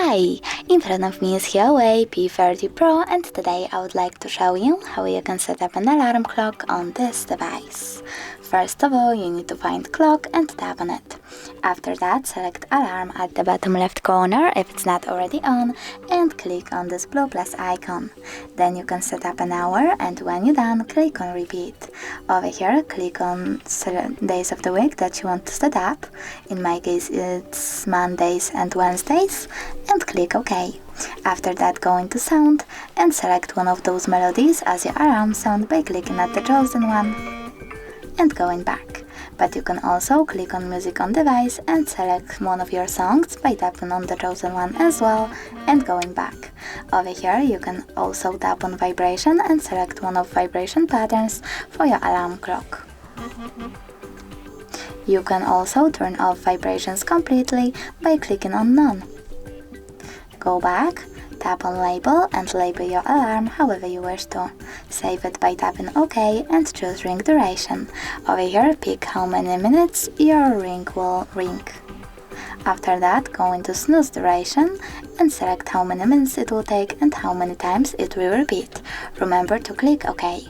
Hi! In front of me is HUAWEI P30 Pro, and today I would like to show you how you can set up an alarm clock on this device. First of all, you need to find clock and tap on it. After that, select alarm at the bottom left corner if it's not already on, and click on this blue plus icon. Then you can set up an hour, and when you're done, click on repeat. Over here, click on days of the week that you want to set up. In my case, it's Mondays and Wednesdays, and click OK. After that, go into sound and select one of those melodies as your alarm sound by clicking at the chosen one and going back. But you can also click on music on device and select one of your songs by tapping on the chosen one as well and going back. Over here you can also tap on vibration and select one of vibration patterns for your alarm clock. You can also turn off vibrations completely by clicking on none. Go back, tap on label and label your alarm however you wish to. Save it by tapping OK and choose ring duration. Over here, pick how many minutes your ring will ring. After that, go into snooze duration and select how many minutes it will take and how many times it will repeat. Remember to click OK.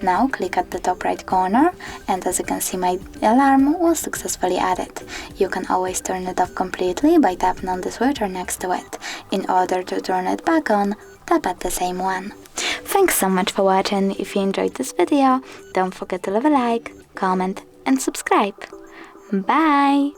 Now click at the top right corner, and as you can see, my alarm was successfully added. You can always turn it off completely by tapping on the switcher next to it. In order to turn it back on, tap at the same one. Thanks so much for watching. If you enjoyed this video, don't forget to leave a like, comment and subscribe. Bye!